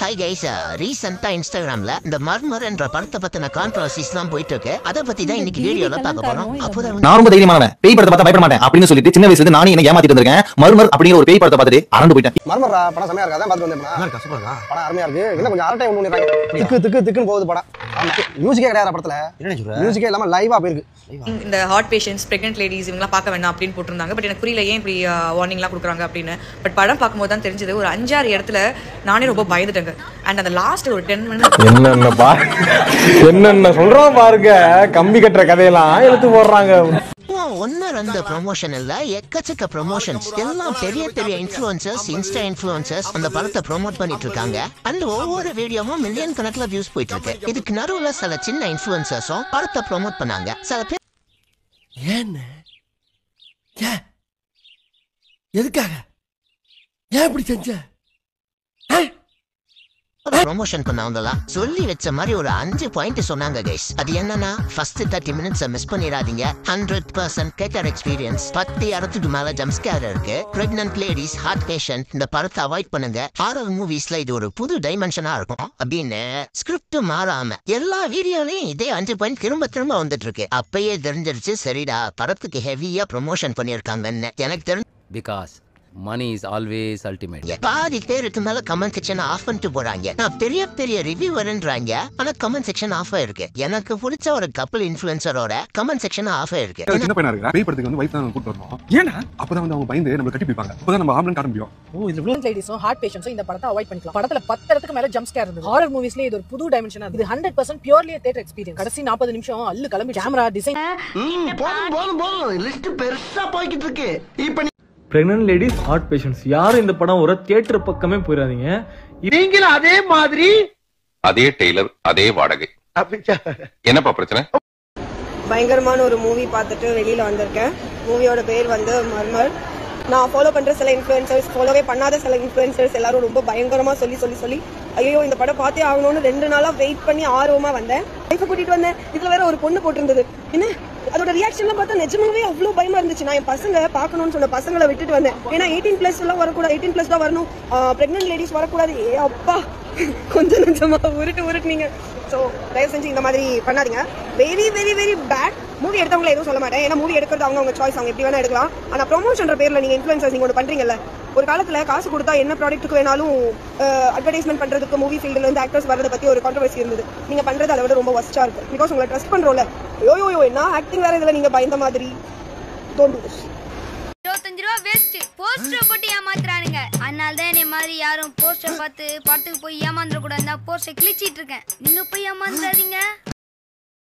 Hi guys, ரீசெண்டா இன்ஸ்டாகிராம்ல இந்த மர்மர் என்ற படத்தை பத்தின கான்ட்ரோவர்சிஸ் தான் போயிட்டு இருக்கு. அதை பத்தி தான் இன்னைக்கு வீடியோல பார்க்க போறோம். அப்போதான் நான் ரொம்ப தைரியமானவன், பேய் படத்தை பார்த்தா பயப்பட மாட்டேன் அப்படின்னு சொல்லிட்டு சின்ன வயசுல இருந்து நானே என்ன ஏமாத்திட்டு இருந்திருக்கேன். மர்மர் அப்படிங்கிற ஒரு பேய் படத்தை பார்த்துட்டு அரண்டு போயிட்டேன். மர்மரா படம் செமையா இருக்கா? அதான் பார்த்து வந்தேன். நல்லா இருக்கா? சூப்பரா இருக்கா? படம் அருமையா இருக்கு. என்ன கொஞ்சம் அரட்டை ஒண்ணு திக்கு திக்கு திக்குன்னு போகுது படம். மியூசிக்கே கிடையாது படத்துல. என்ன சொல்ற? மியூசிக்கே இல்லாம லைவா போயிருக்கு. இந்த ஹார்ட் பேஷண்ட்ஸ், பிரெக்னன்ட் லேடிஸ் இவங்கலாம் பார்க்க வேண்டாம் அப்படின்னு போட்டிருந்தாங்க. பட் எனக்கு புரியல ஏன் இப்படி வார்னிங்லாம் கொடுக்குறாங்க அப்படின்னு. பட் படம் பார்க்கும்போது தான் தெரிஞ்சது. ஒரு 5-6 இடத்துல நானே ரொம்ப பயந்துட்டேங்க. அண்ட் அந்த லாஸ்ட் ஒரு 10 மினிட்ஸ் என்னென்ன சொல்றோம் பாருங்க. கம்பி கட்டுற கதையெல்லாம் எடுத்து போடுறாங்க. ஒன்னு ரெண்டு ப்ரமோஷன் இல்ல, எக்கச்சக்க ப்ரமோஷன்ஸ். எல்லாம் பெரிய பெரிய இன்ஃப்ளூயன்சர்ஸ், இன்ஸ்டா இன்ஃப்ளூயன்சர்ஸ் அந்த படத்தை ப்ரோமோட் பண்ணிட்டு இருக்காங்க. அண்ட் ஒவ்வொரு வீடியோவும் மில்லியன் கணக்குல வியூஸ் போயிட்டு இருக்கு. இதுக்கு நடுவுல சில சின்ன இன்ஃப்ளூயன்சர்ஸும் படத்தை ப்ரோமோட் பண்ணாங்க. சில பேர் எதுக்காக ஏன் இப்படி செஞ்ச ப்ரமோஷன் பண்ணவங்கலாம் சொல்லி வச்ச மாதிரி ஒரு 5 பாயிண்ட் சொன்னாங்க கைஸ். அது என்னன்னா, ஃபர்ஸ்ட் 30 மினிட்ஸ் மிஸ் பண்ணிடாதீங்க. 100% கேட்டர் எக்ஸ்பீரியன்ஸ். 10 இடத்துக்கு மேல ஜம்ப்ஸ்கேர் இருக்கு. பிரெக்னன்ட் லேடிஸ், ஹார்ட் பேஷண்ட் இந்த படத்தை அவாய்ட் பண்ணுங்க. ஹாரர் மூவிஸ்ல இது ஒரு புது டைமென்ஷனா இருக்கும் அப்படின்னு ஸ்கிரிப்ட் மாறாம எல்லா வீடியோலயும் இதே 5 பாயிண்ட் திரும்ப திரும்ப வந்துட்டு இருக்கு. அப்பயே தெரிஞ்சிருச்சு, சரிடா படத்துக்கு ஹெவியா ப்ரமோஷன் பண்ணிருக்காங்கன்னு. எனக்கு தெரிஞ்சு because money is always ultimate. பாதி பேருக்கு மேல கமெண்ட் செக்ஷன் ஆஃப் பண்ணிட்டு போறாங்க. நான் பெரிய பெரிய ரிவ்யூவர்ன்றாங்க, ஆனா கமெண்ட் செக்ஷன் ஆஃப் ஆயிருக்கு. எனக்கு பிடிச்ச ஒரு கப்பல் இன்ஃப்ளூயன்சரோட கமெண்ட் செக்ஷன் ஆஃப் ஆயிருக்கு. சின்ன பையனா இருக்கா, பேய் படத்துக்கு வந்து வைஃப் தான் கூட்டி வரணும். ஏன்னா அப்பதான் வந்து அவங்க பயந்து நம்ம கட்டி பிடிப்பாங்க. அப்பதான் நம்ம ஆம்பளன் காட்ட முடியும். இதுல பிரெக்னன்ட் லேடிஸும் ஹார்ட் பேஷண்ட்ஸும் இந்த படத்தை அவாய்ட் பண்ணிக்கலாம். படத்துல 10 இடத்துக்கு மேல ஜம்ப் ஸ்கேர் இருந்தது. ஹாரர் மூவிஸ்ல இது ஒரு புது டைமென்ஷனா. இது 100% பியூர்லி தியேட்டர் எக்ஸ்பீரியன்ஸ். கடைசி 40 நிமிஷம் அல்லு கிளம்பி கேமரா டிசைன் போதும் லிஸ்ட் பெருசா போய்கிட்டு இருக்கு. இப்ப பிரெக்னன்ட் லேடிஸ், ஹார்ட் பேஷண்ட்ஸ் யாரும் இந்த படம் ஒரு தியேட்டர் பக்கமே போயிடாதீங்க. நீங்களும் அதே மாதிரி அதே டெய்லர், அதே வாடகை. என்னப்பா பிரச்சனை? பயங்கரமான ஒரு மூவி பார்த்துட்டு வெளியில வந்திருக்கேன். மூவியோட பேர் வந்து மர்மர். நான் ஃபாலோ பண்ற சில இன்ஃப்ளூயன்சர்ஸ், ஃபாலோவே பண்ணாத சில இன்ஃப்ளூயன்சர்ஸ் எல்லாரும் ரொம்ப பயங்கரமா சொல்லி ஐயோ இந்த படம் பார்த்தே ஆகணும்னு 2 நாளா வெயிட் பண்ணி ஆர்வமா வந்தேன். லைஃப் கூட்டிட்டு வந்தேன். இதுல வேற ஒரு பொண்ணு போட்டிருந்தது. என்ன அதோட ரியாக்ஷன்லாம் பார்த்தா நிஜமாவே அவ்வளவு பயமா இருந்துச்சு. நான் என் பசங்க பாக்கணும்னு சொன்ன பசங்களை விட்டுட்டு வந்தேன். ஏன்னா 18+ எல்லாம் வரக்கூடாது, 18+ தான் வரணும், பிரெக்னன்ட் லேடிஸ் வரக்கூடாது. அப்பா கொஞ்சம் நிஜமா உருட்டுனீங்க. ஸோ தயவு செஞ்சு இந்த மாதிரி பண்ணாதீங்க. Very very very bad. Movie எடுத்தவங்களை எதுவும் சொல்ல மாட்டேன். ஏன்னா மூவி எடுக்கிறது அவங்க சாய்ஸ், அவங்க எப்படி வேணா எடுக்கலாம். ஆனா ப்ரொமோஷன்ற பேர்ல நீங்க இன்ஃப்ளூயன்சர்ஸ் நீங்க ஒன்று பண்றீங்கல்ல. ஒரு காலத்துல காசு கொடுத்தா என்ன ப்ராடக்ட்டுக்கு வேணாலும் அட்வர்டைஸ்மெண்ட் பண்றதுக்கு மூவி ஃபீல்டுல இருந்து ஆக்டர்ஸ் வரதை பத்தி ஒரு கான்ட்ரோவர்சி இருந்தது. நீங்க பண்றது அதை விட ரொம்ப ஒஸ்டா இருக்கு. பிகாஸ் உங்களை ட்ரஸ்ட் பண்றோம்ல. யோயோ என்ன ஆக்டிங் வேற இதுல நீங்க பயந்த மாதிரி. Don't to this. 25 ரூபா வேஸ்ட். போஸ்டர் போட்டு ஏமாத்துறானுங்க. அதனால தான் என்ன மாதிரி யாரும் போஸ்டர் பார்த்து படத்துக்கு போய் ஏமாந்துட கூடாது. போஸ்டர் கிழிச்சிட்டு இருக்கேன். நீங்க போய் ஏமாந்துடாதீங்க.